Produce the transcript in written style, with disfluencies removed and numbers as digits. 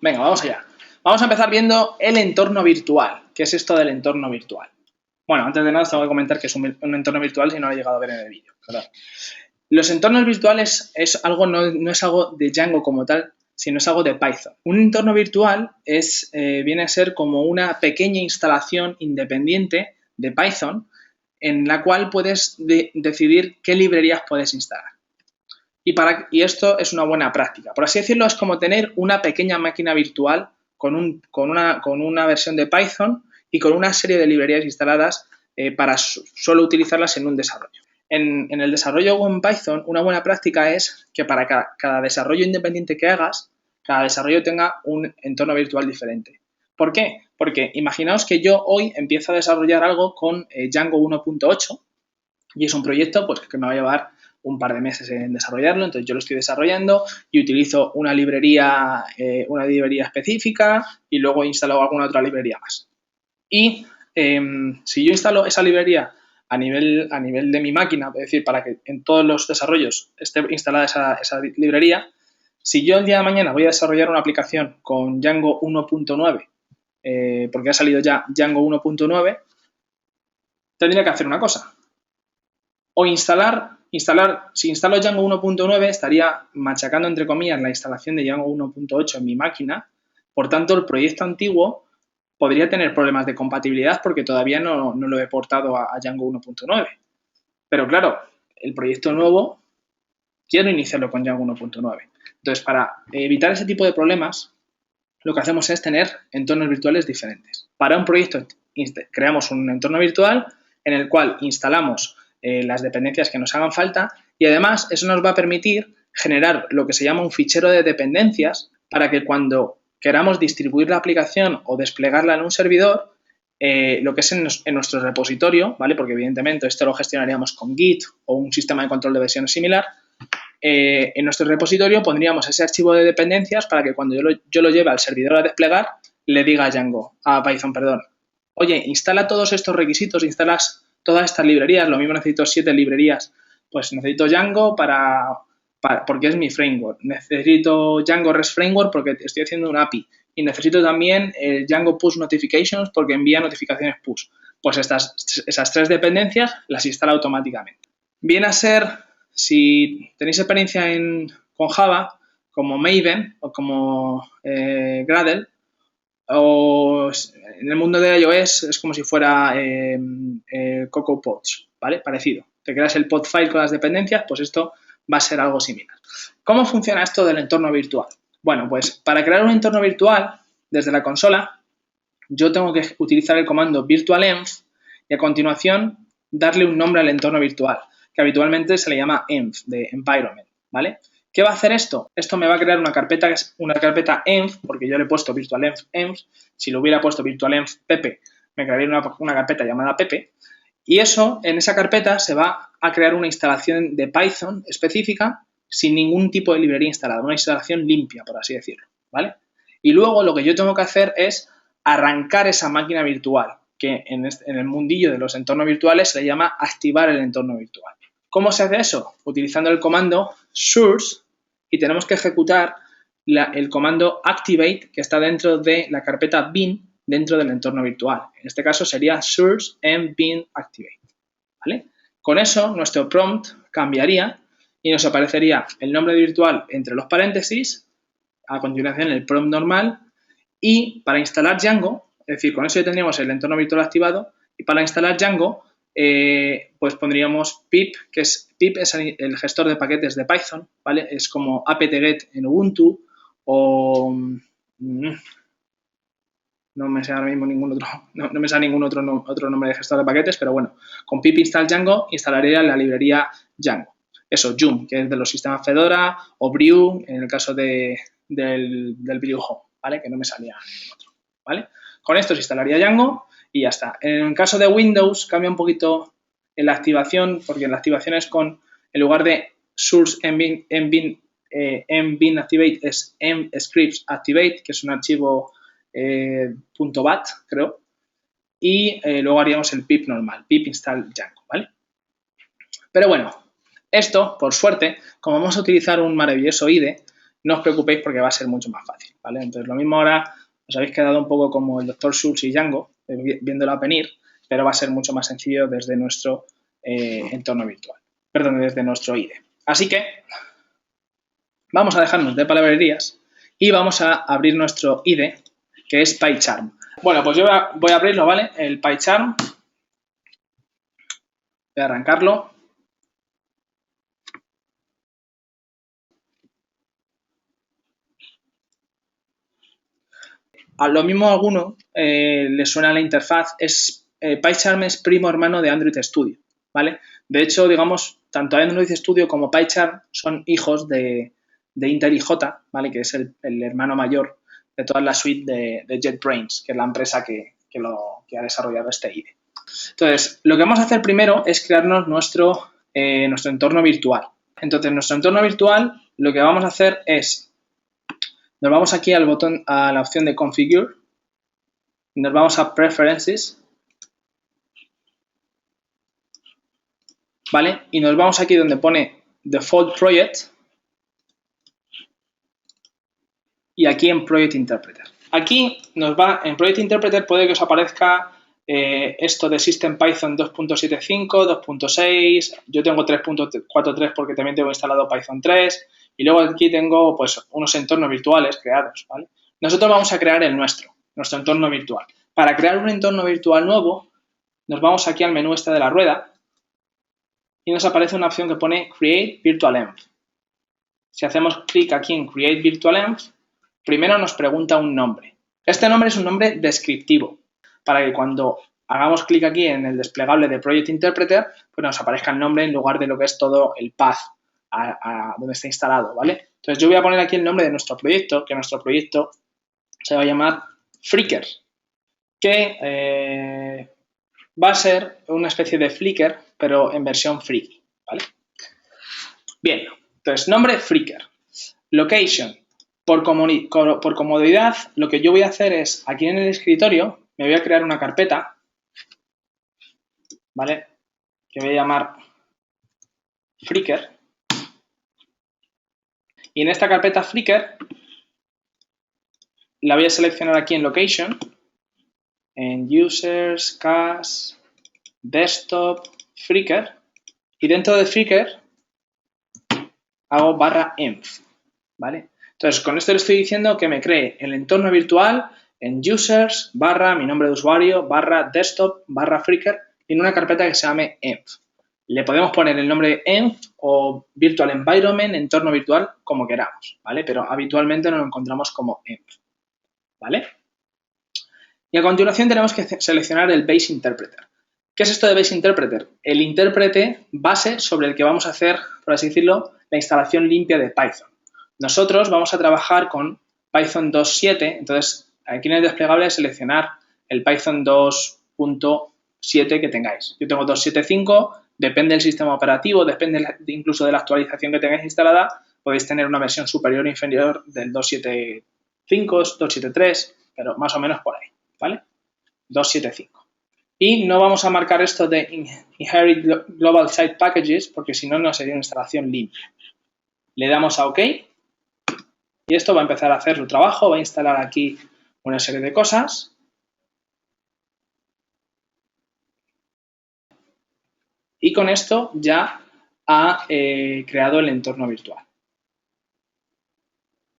Venga, vamos allá. Vamos a empezar viendo el entorno virtual. ¿Qué es esto del entorno virtual? Bueno, antes de nada os tengo que comentar que es un entorno virtual si no lo he llegado a ver en el vídeo, ¿verdad? Los entornos virtuales es algo, no es algo de Django como tal, sino es algo de Python. Un entorno virtual viene a ser como una pequeña instalación independiente de Python en la cual puedes decidir qué librerías puedes instalar. Y esto es una buena práctica. Por así decirlo, es como tener una pequeña máquina virtual con una versión de Python y con una serie de librerías instaladas para solo utilizarlas en un desarrollo. En el desarrollo con Python, una buena práctica es que para cada desarrollo independiente que hagas, cada desarrollo tenga un entorno virtual diferente. ¿Por qué? Porque imaginaos que yo hoy empiezo a desarrollar algo con Django 1.8 y es un proyecto pues, que me va a llevar un par de meses en desarrollarlo, entonces yo lo estoy desarrollando y utilizo una librería específica y luego instalo alguna otra librería más. Y si yo instalo esa librería a nivel de mi máquina, es decir, para que en todos los desarrollos esté instalada esa librería, si yo el día de mañana voy a desarrollar una aplicación con Django 1.9, porque ha salido ya Django 1.9, tendría que hacer una cosa. O si instalo Django 1.9 estaría machacando, entre comillas, la instalación de Django 1.8 en mi máquina. Por tanto, el proyecto antiguo podría tener problemas de compatibilidad porque todavía no lo he portado a Django 1.9. Pero claro, el proyecto nuevo quiero iniciarlo con Django 1.9. Entonces, para evitar ese tipo de problemas, lo que hacemos es tener entornos virtuales diferentes. Para un proyecto creamos un entorno virtual en el cual instalamos las dependencias que nos hagan falta y además eso nos va a permitir generar lo que se llama un fichero de dependencias para que cuando queramos distribuir la aplicación o desplegarla en un servidor, lo que es en nuestro repositorio, ¿vale? Porque evidentemente esto lo gestionaríamos con Git o un sistema de control de versiones similar. En nuestro repositorio pondríamos ese archivo de dependencias para que cuando yo lo lleve al servidor a desplegar, le diga a Python, oye, instala todos estos requisitos, instalas todas estas librerías, lo mismo necesito 7 librerías, pues necesito Django porque es mi framework, necesito Django REST Framework porque estoy haciendo un API y necesito también Django Push Notifications porque envía notificaciones push. Pues esas 3 dependencias las instala automáticamente. Viene a ser, si tenéis experiencia con Java, como Maven o como Gradle, o en el mundo de iOS es como si fuera CocoaPods, ¿vale? Parecido. Te creas el pod file con las dependencias, pues esto va a ser algo similar. ¿Cómo funciona esto del entorno virtual? Bueno, pues para crear un entorno virtual desde la consola, yo tengo que utilizar el comando virtualenv y a continuación darle un nombre al entorno virtual, que habitualmente se le llama env, de environment, ¿vale? ¿Qué va a hacer esto? Esto me va a crear una carpeta que es una carpeta env, porque yo le he puesto virtualenv env. Si lo hubiera puesto virtualenv pepe, me crearía una carpeta llamada pepe. Y eso, en esa carpeta se va a crear una instalación de Python específica sin ningún tipo de librería instalada, una instalación limpia, por así decirlo, ¿vale? Y luego lo que yo tengo que hacer es arrancar esa máquina virtual, que en el mundillo de los entornos virtuales se le llama activar el entorno virtual. ¿Cómo se hace eso? Utilizando el comando source y tenemos que ejecutar el comando activate que está dentro de la carpeta bin dentro del entorno virtual. En este caso sería source and bin activate, ¿vale? Con eso nuestro prompt cambiaría y nos aparecería el nombre virtual entre los paréntesis, a continuación el prompt normal y para instalar Django, es decir, con eso ya tendríamos el entorno virtual activado y para instalar Django pues pondríamos pip es el gestor de paquetes de Python, ¿vale? Es como apt-get en Ubuntu o no me sé ahora mismo ningún otro nombre de gestor de paquetes, pero bueno, con pip install Django instalaría la librería Django. Eso, Joom, que es de los sistemas Fedora, o Brew, en el caso del Brew Home, ¿vale? Que no me salía ningún otro, ¿vale? Con esto se instalaría Django y ya está. En el caso de Windows cambia un poquito en la activación, porque en la activación es en lugar de source mbin activate es mscripts activate, que es un archivo .bat, creo, y luego haríamos el pip normal, pip install Django, ¿vale? Pero bueno, esto, por suerte, como vamos a utilizar un maravilloso IDE, no os preocupéis porque va a ser mucho más fácil, ¿vale? Entonces, lo mismo ahora os habéis quedado un poco como el Dr. Schultz y Django, viéndolo venir, pero va a ser mucho más sencillo desde nuestro entorno virtual, perdón, desde nuestro IDE. Así que vamos a dejarnos de palabrerías y vamos a abrir nuestro IDE, que es PyCharm. Bueno, pues yo voy a abrirlo, ¿vale? El PyCharm. Voy a arrancarlo. A lo mismo a alguno le suena la interfaz. PyCharm es primo hermano de Android Studio, ¿vale? De hecho, digamos, tanto Android Studio como PyCharm son hijos de IntelliJ, ¿vale? Que es el hermano mayor de toda la suite de JetBrains, que es la empresa que ha desarrollado este IDE. Entonces, lo que vamos a hacer primero es crearnos nuestro entorno virtual. Entonces, nuestro entorno virtual, lo que vamos a hacer es, nos vamos aquí al botón, a la opción de Configure, nos vamos a Preferences, ¿vale? Y nos vamos aquí donde pone Default Project y aquí en Project Interpreter. Aquí en Project Interpreter puede que os aparezca esto de System Python 2.75, 2.6, yo tengo 3.43 porque también tengo instalado Python 3 y luego aquí tengo pues unos entornos virtuales creados, ¿vale? Nosotros vamos a crear el nuestro entorno virtual. Para crear un entorno virtual nuevo, nos vamos aquí al menú este de la rueda y nos aparece una opción que pone Create Virtual Env. Si hacemos clic aquí en Create Virtual Env, primero nos pregunta un nombre. Este nombre es un nombre descriptivo, para que cuando hagamos clic aquí en el desplegable de Project Interpreter, pues nos aparezca el nombre en lugar de lo que es todo el path a donde está instalado, ¿vale? Entonces yo voy a poner aquí el nombre de nuestro proyecto, que nuestro proyecto se va a llamar Flickr, que va a ser una especie de Flickr, pero en versión free, ¿vale? Bien, entonces nombre Flickr. Location. Por comodidad, lo que yo voy a hacer es, aquí en el escritorio, me voy a crear una carpeta, ¿vale? Que voy a llamar Flickr. Y en esta carpeta Flickr, la voy a seleccionar aquí en Location, en Users, Cache, Desktop, Flickr. Y dentro de Flickr, hago /env, ¿vale? Entonces, con esto le estoy diciendo que me cree el entorno virtual en users, mi nombre de usuario, desktop, Flickr, en una carpeta que se llame env. Le podemos poner el nombre de env o virtual environment, entorno virtual, como queramos, ¿vale? Pero habitualmente nos lo encontramos como env, ¿vale? Y a continuación tenemos que seleccionar el Base Interpreter. ¿Qué es esto de Base Interpreter? El intérprete base sobre el que vamos a hacer, por así decirlo, la instalación limpia de Python. Nosotros vamos a trabajar con Python 2.7, entonces aquí en el desplegable seleccionar el Python 2.7 que tengáis. Yo tengo 2.7.5, depende del sistema operativo, depende incluso de la actualización que tengáis instalada, podéis tener una versión superior o inferior del 2.7.5, 2.7.3, pero más o menos por ahí, ¿vale? 2.7.5. Y no vamos a marcar esto de Inherit Global Site Packages porque si no, no sería una instalación limpia. Le damos a OK y esto va a empezar a hacer su trabajo, va a instalar aquí una serie de cosas. Y con esto ya ha creado el entorno virtual.